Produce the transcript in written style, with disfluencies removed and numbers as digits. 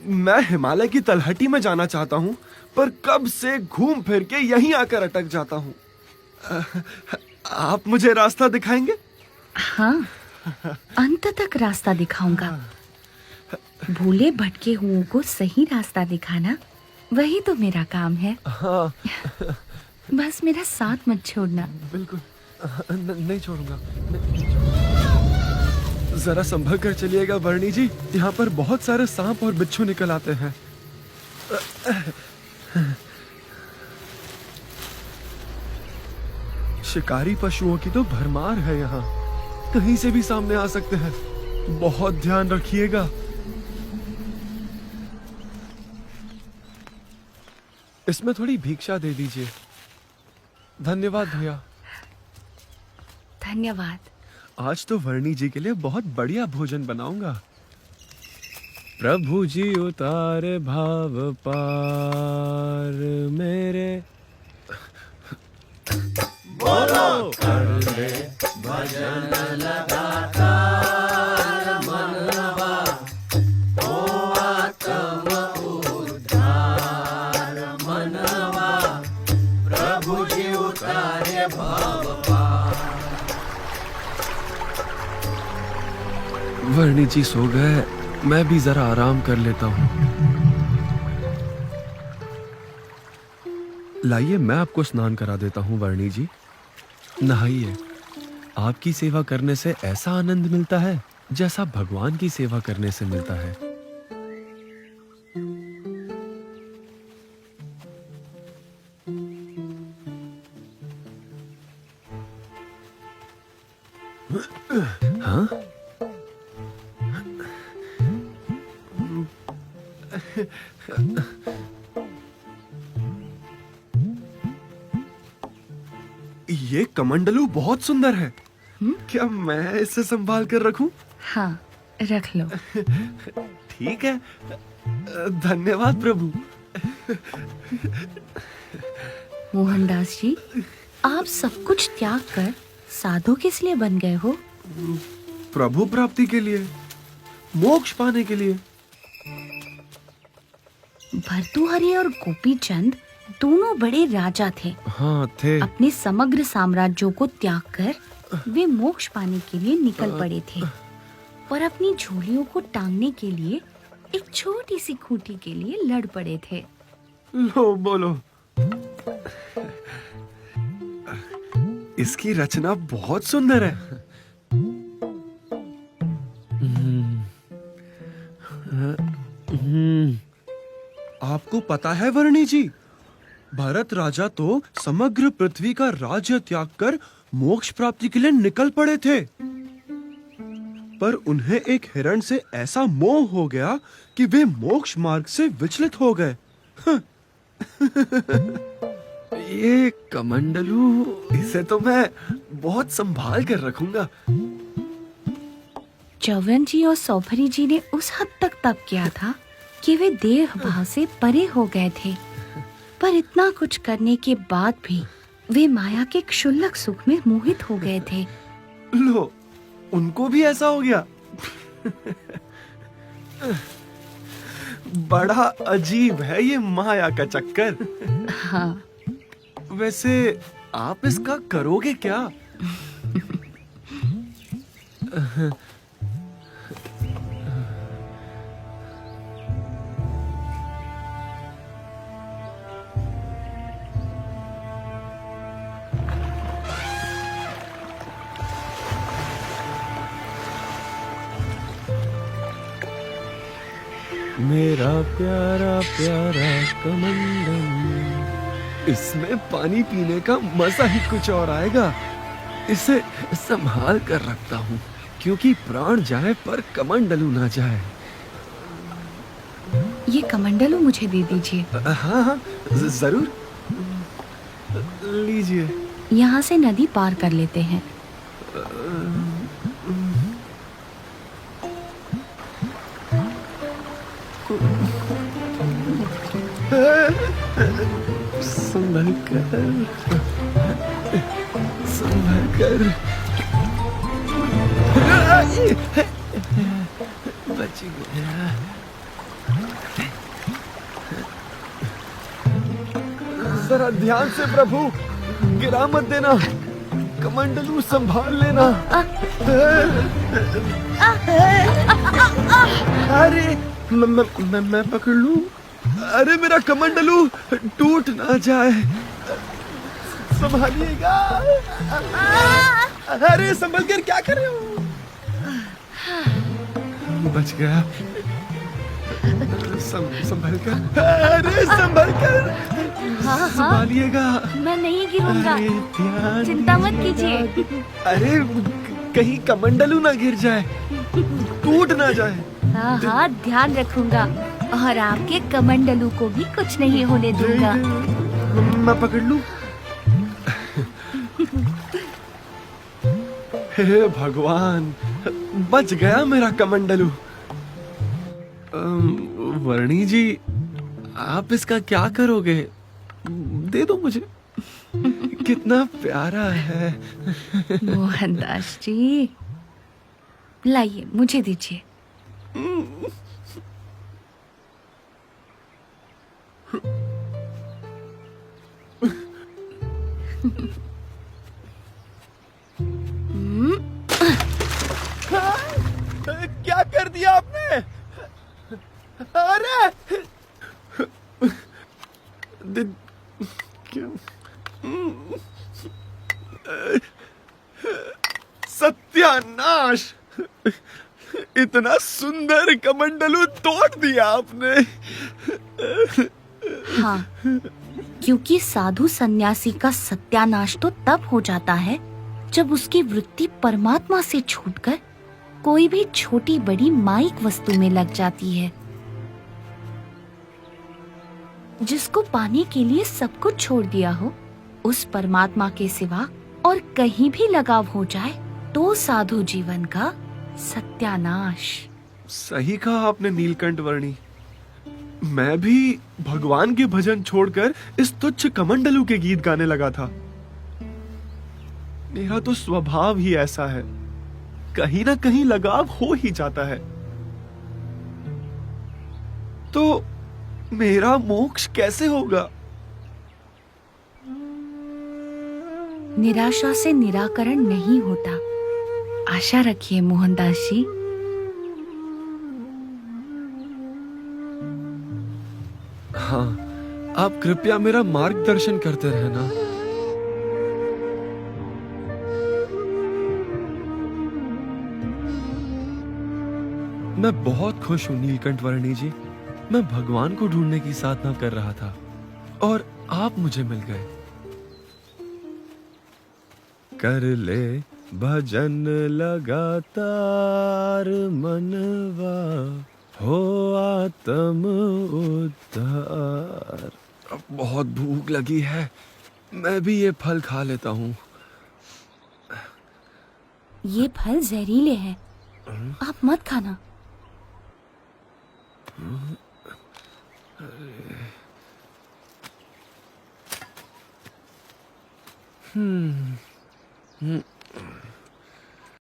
मैं हिमालय की तलहटी में जाना चाहता हूँ, पर कब से घूम फिर के यहीं आकर अटक जाता हूँ। आप मुझे रास्ता दिखाएंगे? हाँ, अंत तक रास्ता दिखाऊंगा। भूले भटके हुओं को सही रास्ता दिखाना, वही तो मेरा काम है। हाँ। बस मेरा साथ मत छोड़ना। बिल्कुल नहीं छोड़ूंगा। जरा संभल कर चलिएगा वर्णी जी, यहाँ पर बहुत सारे सांप और बिच्छू निकल आते हैं। शिकारी पशुओं की तो भरमार है यहाँ, कहीं से भी सामने आ सकते हैं। बहुत ध्यान रखिएगा। इसमें थोड़ी भिक्षा दे दीजिए। धन्यवाद भैया। धन्यवाद। आज तो वर्णी जी के लिए बहुत बढ़िया भोजन बनाऊंगा। प्रभु जी उतारे भाव पार मेरे। बोलो कर ले भजन लगातार मनवा, ओ आत्म उद्धार मनवा, प्रभु जी उतारे भाव पार। वर्णी जी सो गए, मैं भी जरा आराम कर लेता हूँ। लाइए मैं आपको स्नान करा देता हूँ वर्णी जी। नहाइए। आपकी सेवा करने से ऐसा आनंद मिलता है जैसा भगवान की सेवा करने से मिलता है। हाँ? ये कमंडलू बहुत सुंदर है। क्या मैं इसे संभाल कर रखूं? हाँ, रख लो। ठीक है। धन्यवाद प्रभु। मोहनदास जी, आप सब कुछ त्याग कर साधु किस लिए बन गए हो? प्रभु प्राप्ति के लिए, मोक्ष पाने के लिए। भर्तृहरि और गोपीचंद दोनों बड़े राजा थे। हाँ थे। अपने समग्र साम्राज्यों को त्याग कर वे मोक्ष पाने के लिए निकल पड़े थे, पर अपनी झोलियों को टांगने के लिए एक छोटी सी खूंटी के लिए लड़ पड़े थे। लो बोलो। इसकी रचना बहुत सुंदर है। आपको पता है वर्णी जी, भरत राजा तो समग्र पृथ्वी का राज्य त्याग कर मोक्ष प्राप्ति के लिए निकल पड़े थे, पर उन्हें एक हिरण से ऐसा मोह हो गया कि वे मोक्ष मार्ग से विचलित हो गए। ये कमंडलू, इसे तो मैं बहुत संभाल कर रखूंगा। च्यवन जी और सौभरी जी ने उस हद तक तप किया था कि वे देह भाव से परे हो गए थे, पर इतना कुछ करने के बाद भी वे माया के क्षुल्लक सुख में मोहित हो गए थे। लो, उनको भी ऐसा हो गया। बड़ा अजीब है ये माया का चक्कर। हाँ। वैसे आप इसका करोगे क्या? मेरा प्यारा प्यारा कमंडल, इसमें पानी पीने का मजा ही कुछ और आएगा। इसे संभाल कर रखता हूँ, क्योंकि प्राण जाए पर कमंडलू ना जाए। ये कमंडलू मुझे दे दीजिए। हाँ हाँ, जरूर। लीजिए। यहाँ से नदी पार कर लेते हैं। संभल कर, संभल कर। बच गया। जरा ध्यान से प्रभु, गिरा मत देना, कमंडलू संभाल लेना। अरे मैं पकड़ लूं? अरे मेरा कमंडलू टूट ना जाए, संभालिएगा। अरे संभल कर, क्या कर रहे हो? बच गया। संभल कर, अरे संभल कर, हाँ हाँ, संभालिएगा। मैं नहीं गिरूंगा, अरे ध्यान चिंता मत दीजिएगा। कीजिए। अरे कहीं कमंडलू ना गिर जाए, टूट ना जाए। हाँ हाँ, ध्यान रखूंगा और आपके कमंडलू को भी कुछ नहीं होने दूंगा। मैं पकड़ लूं? हे भगवान, बच गया मेरा कमंडलू। वर्णी जी, आप इसका क्या करोगे? दे दो मुझे, कितना प्यारा है। मोहनदास जी, लाइए, मुझे दीजिए। क्या कर दिया आपने? अरे क्या? सत्यानाश! इतना सुंदर कमंडलू तोड़ दिया आपने। हाँ, क्योंकि साधु सन्यासी का सत्यानाश तो तब हो जाता है जब उसकी वृत्ति परमात्मा से छूटकर कोई भी छोटी बड़ी माइक वस्तु में लग जाती है। जिसको पाने के लिए सब कुछ छोड़ दिया हो, उस परमात्मा के सिवा और कहीं भी लगाव हो जाए तो साधु जीवन का सत्यानाश। सही कहा आपने नीलकंठ वर्णी। मैं भी भगवान के भजन छोड़कर इस तुच्छ कमंडलू के गीत गाने लगा था। मेरा तो स्वभाव ही ऐसा है, कहीं ना कहीं लगाव हो ही जाता है। तो मेरा मोक्ष कैसे होगा? निराशा से निराकरण नहीं होता, आशा रखिए मोहनदास जी। हाँ, आप कृपया मेरा मार्गदर्शन करते रहना। मैं बहुत खुश हूँ नीलकंठ वर्णी जी। मैं भगवान को ढूंढने की साधना कर रहा था और आप मुझे मिल गए। कर ले भजन लगातार मनवा, हो आत्म उद्धार। अब बहुत भूख लगी है, मैं भी ये फल खा लेता हूँ। ये फल जहरीले हैं, आप मत खाना।